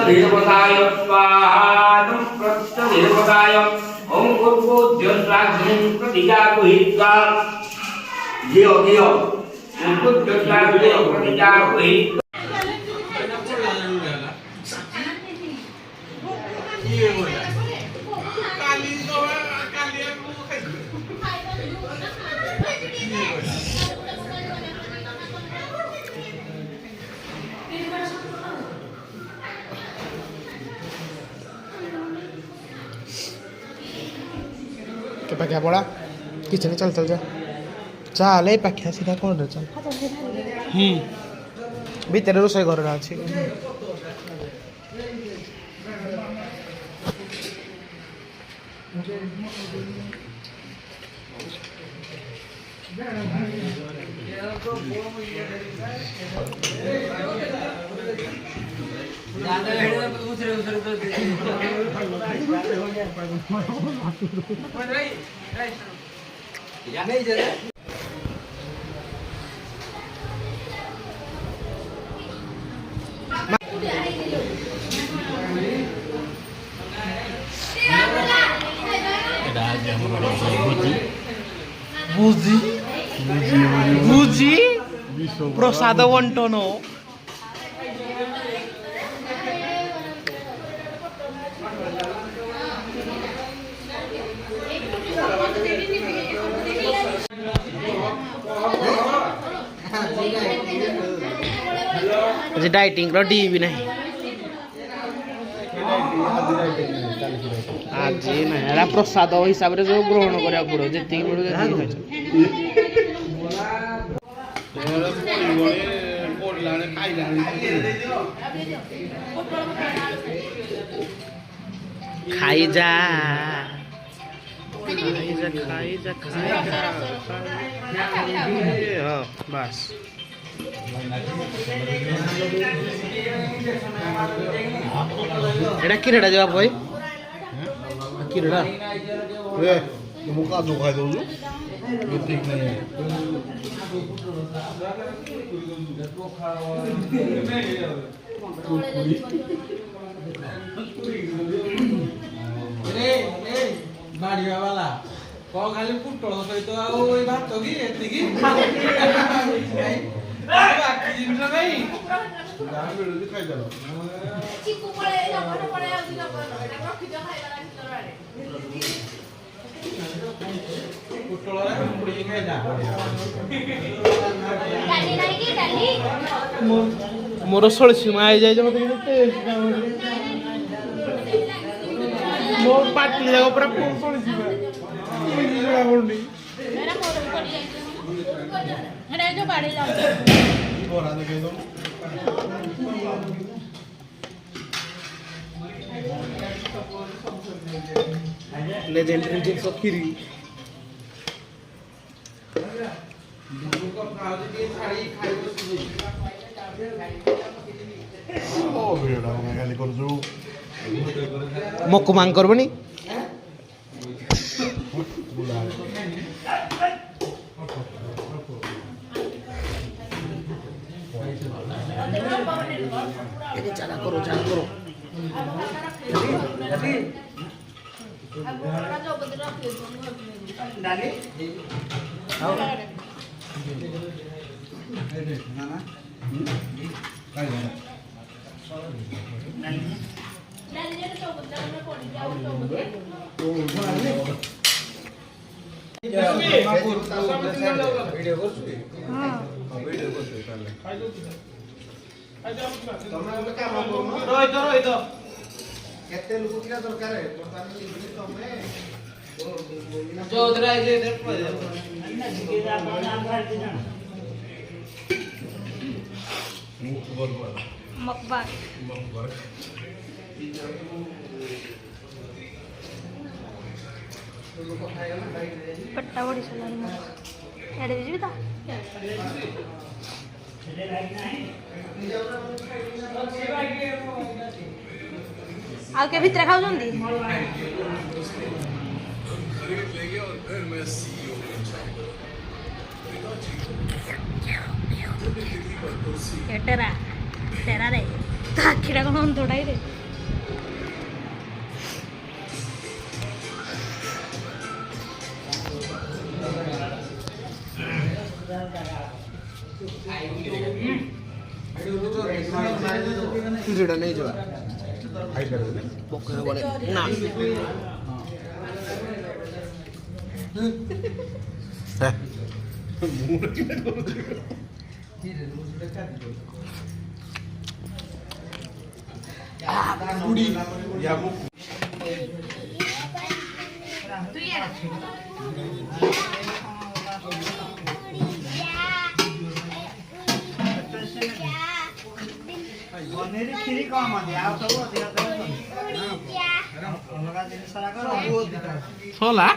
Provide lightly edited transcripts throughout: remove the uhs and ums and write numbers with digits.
देवताय स्वाहा देवताय ओम उद्बोध्यन्त्राग्निं प्रतिजागुहित्वा धियो धियो उद्बोध्यन्त्राग्निं प्रतिजागुहित्वा के पाख्या पड़ा किचन चल चल जा चल ए पाख्या सीधा कौन रे चल भीतर रोषे घर अच्छी बुझी बुझी प्रसाद बंटन डाइटिंग डी भी नहीं आज ना प्रसाद हिसाब से जो ग्रहण करा पड़ो जी खाई जा बस এটা কি রেডা যাবা ভাই কি রেডা এ মুকা তো খাই দউছু ঠিক নাই रे ए बाड़िया वाला को खाली पुटळ सहित आ ओई भात की एतिकी बाकी जिनिस नहीं गां मिळुदी खाई जालो चिकू पळे नंबर पळे अजून रखी जा खायला लागतं रे पुटळ रे पुडी खाई जा डाली नाही की डाली मोर सळसी माय जाय मते टेस्ट मोर पाटी जाग पूरा सळसी मेरा मोर पड़ी अरे जो बाड़ी लाओ बोरा देखे दो लेजेंडरी जिक्स खीरी को खाओ की थाली खाई बसुई ओ भिडा मैं खाली करजू मक्कु मांग करबनी बुला ये चला करो डाली ना ना खाई जा डाली जे तो बदला में पड़ी जाओ तो वीडियो करछु हां वीडियो करछु ताले तमे काम करू रोई तो केते लोक किरा दरकार है बताने लिए तमे चौधरी आई जे मकबार पट्टा बड़ी सलारी मत एडे दीजिए तो आगे भीतर खाओ जल्दी तेरा तेरा रे ताकिड़ा कौन थोड़ा ही रे ସେଟା ନେଇଯିବା ଖାଇପାରିବେନି ପକେଇ ହବନି ନା ସଲା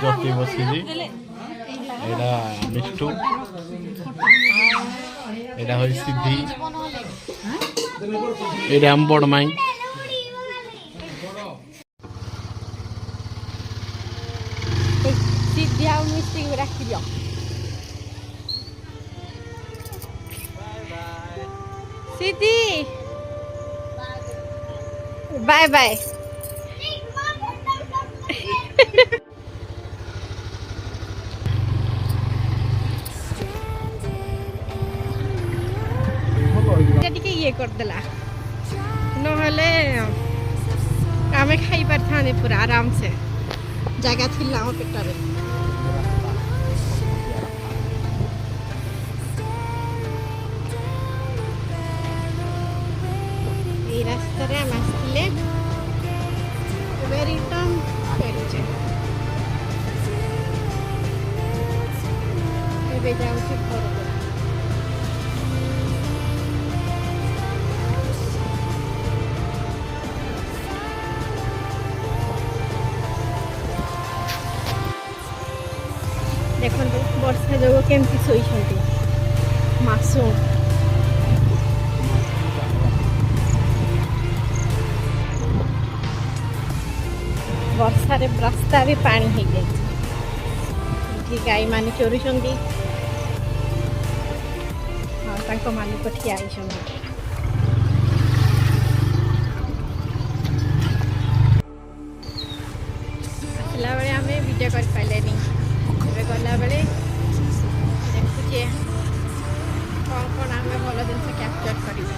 ଜତି ବସିଛି ଏଇଟା ମିଷ୍ଟୁ ଏଇଟା ହଉଛି ସିଦ୍ଧି ଏଇଟା ଆମ ବଡ଼ ମାଇଁ ସିଦ୍ଧି ଆଉ ମିଷ୍ଟିକୁ ଡାକିଦିଅ ସିଦ୍ଧି ବାଏ ବାଏ ଟିକେ ଇଏ କରିଦେଲା ନହେଲେ ଆମେ ଖାଇ ପାରିଥାନ୍ତେ ପୁରା ଆରାମସେ ଜାଗା ଥିଲା ଆମ ପେଟରେ এই রাস্তাରେ ଆମେ ଆସିଥିଲେ ଏବେ ରିଟର୍ନ ଫେରୁଛେ ଏବେ ଯାଉଛି ଘରକୁ ଦେଖନ୍ତୁ ବର୍ଷା ଯୋଗୁଁ କେମିତି ଶୋଇଛନ୍ତି ମାସୁମ ବର୍ଷାରେ ରାସ୍ତା ବି ପାଣି ହେଇଯାଇଛି ଏଠି ଗାଈମାନେ ଚରୁଛନ୍ତି ଆଉ ତାଙ୍କ ମାଲିକ ଠିଆ ହେଇଛନ୍ତି ଆସିଲା ବେଳେ ଆମେ ଭିଡ଼ିଓ କରିପାରିଲେନି ଏବେ ଗଲାବେଳେ ଦେଖୁଛେ କ'ଣ କ'ଣ ଆମେ ଭଲ ଜିନିଷ କ୍ୟାପଚର କରିବା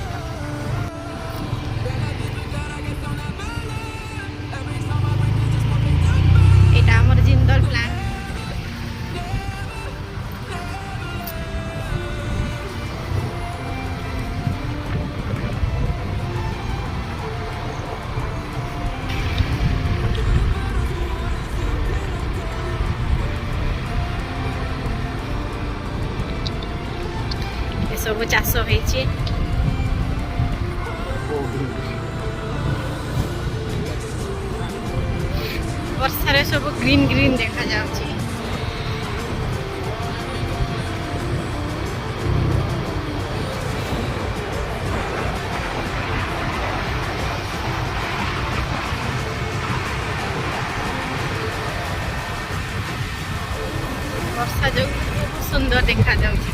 এটা আমার জিন্দল প্ল্যান এসবু চাষ হয়েছে ବର୍ଷାରେ ସବୁ ଗ୍ରୀନ୍ ଗ୍ରୀନ୍ ଦେଖାଯାଉଛି ବର୍ଷା ଯୋଗୁଁ ବହୁତ ସୁନ୍ଦର ଦେଖାଯାଉଛି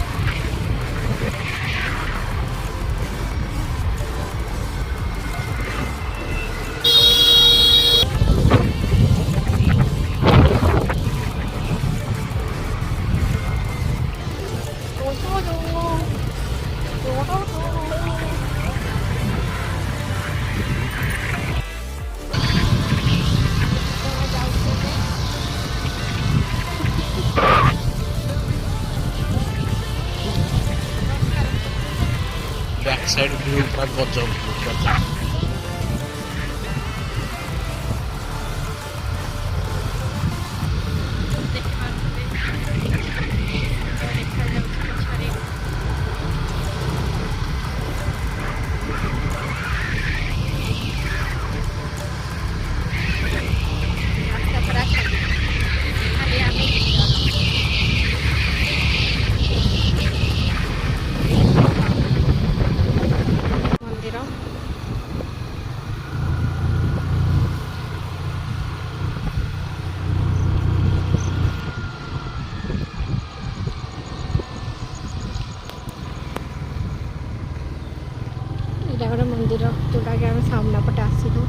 बैक साइड व्यू का गजब ଆମେ ସାମ୍ନା ପଟେ ଆସିଲୁ।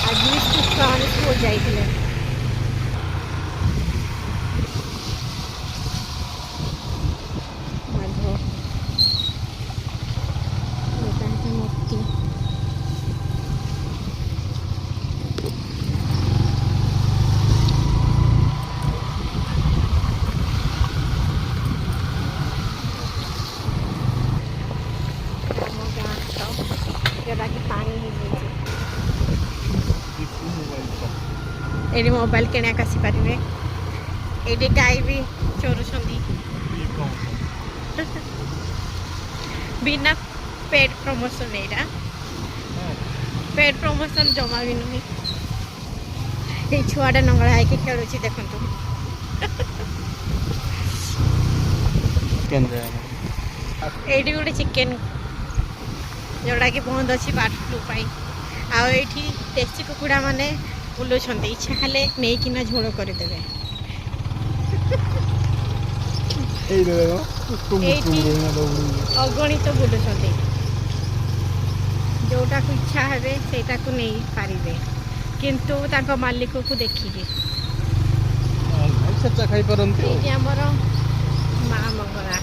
ଆଜି ବି ଛୁଆମାନେ ସ୍କୁଲ ଯାଇଥିଲେ। ମାଧବ ଏଇଟା ହେଉଛି ମୂର୍ତ୍ତି। ଆମ ଗାଁର ଯେଉଁଟାକି ପାଣି ହେଇଯାଇଛି। ଏଠି ମୋବାଇଲ କିଣିବାକୁ ଆସିପାରିବେ। ଏଠି ଗାଈ ବି ଚରୁଛନ୍ତି ବିନା ପେଡ୍ ପ୍ରମୋସନ। ଏଇଟା ପେଡ୍ ପ୍ରମୋସନ ଜମା ବି ନୁହେଁ। ଏଇ ଛୁଆଟା ନଙ୍ଗଳା ହେଇକି ଖେଳୁଛି ଦେଖନ୍ତୁ। ଏଇଠି ଗୋଟେ ଚିକେନ ଯେଉଁଟାକି ବନ୍ଦ ଅଛି ବାର୍ଡ ଫ୍ଲୁ ପାଇଁ। ଆଉ ଏଇଠି ଦେଶୀ କୁକୁଡ଼ା ମାନେ ବୁଲୁଛନ୍ତି। ଇଚ୍ଛା ହେଲେ ନେଇକିନା ଝୋଳ କରିଦେବେ। ଏଇଠି ଅଗଣିତ ବୁଲୁଛନ୍ତି। ଯେଉଁଟାକୁ ଇଚ୍ଛା ହେବେ ସେଇଟାକୁ ନେଇପାରିବେ, କିନ୍ତୁ ତାଙ୍କ ମାଲିକକୁ ଦେଖିକି। ଛେଚା ଖାଇପାରନ୍ତି। ଏଇଠି ଆମର ମା ମଙ୍ଗଳା।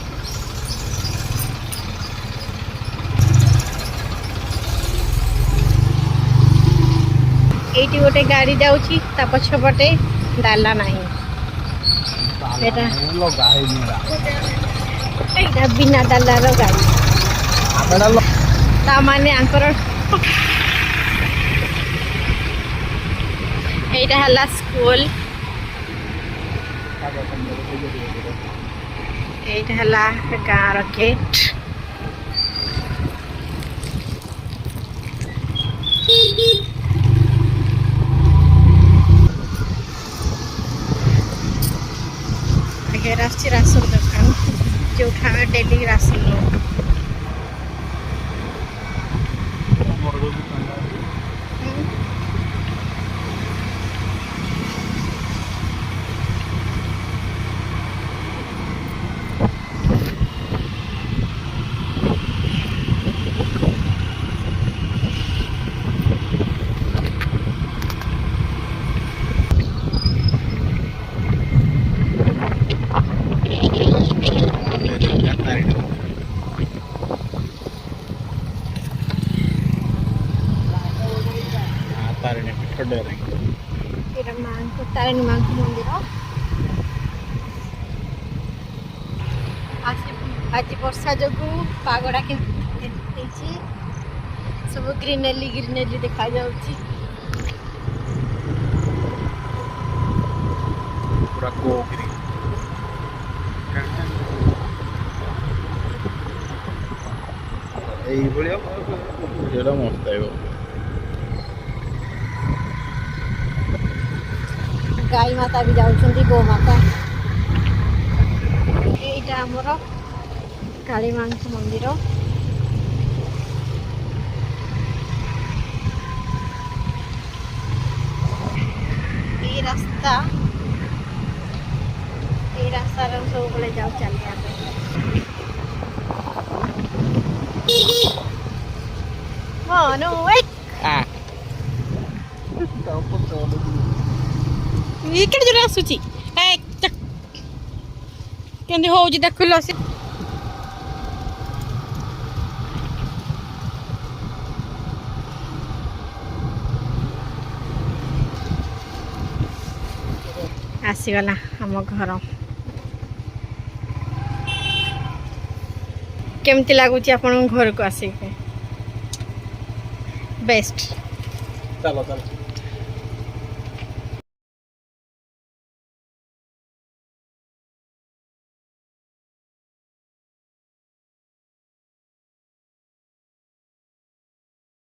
ଏଇଠି ଗୋଟେ ଗାଡ଼ି ଯାଉଛି, ତା ପଛପଟେ ଡାଲା ନାହିଁ। ଲଗା ହେଇନି ଏଇଟା ବିନା ଡାଲାର ଗାଡ଼ି। ତାମାନେ ଆଙ୍କର ଏଇଟା ହେଲା ସ୍କୁଲ। এইটা ହେଲା ଗାଁର ଗେଟ୍। ଆଗରେ ଆସିଛି ରାସନ ଦୋକାନ, ଯେଉଁଠୁ ଆମେ ଡେଲି ରାସନ ନେଉ। ଏଇଟା ମାଙ୍କ ତାରିଣୀ ମାଙ୍କ ମନ୍ଦିର। ଆଜି ବର୍ଷା ଯୋଗୁଁ ପାଗଟା କେମିତି ହେଇଛି, ସବୁ ଗ୍ରୀନେଲି ଗ୍ରୀନେଲି ଦେଖାଯାଉଛି। এইଭଳିଆ ସେଇଟା ମସ୍ତ ଆଇବ। ଗାଈ ମାତା ବି ଯାଉଛନ୍ତି, ଗୋ ମାତା। ଏଇଟା ଆମର କାଳୀ ମାଙ୍କ ମନ୍ଦିର। ଏଇ ରାସ୍ତାରେ ସବୁବେଳେ ଯାଉ ଚାଲିବା ପାଇଁ। କେତେ ଜୋରେ ଆସୁଛି, କେମିତି ହଉଛି ଦେଖିଲ। ସେ ଆସିଗଲା ଆମ ଘର। କେମିତି ଲାଗୁଛି ଆପଣଙ୍କ ଘରକୁ ଆସିକି? ବେଷ୍ଟ। ଚାଲ ଚାଲ।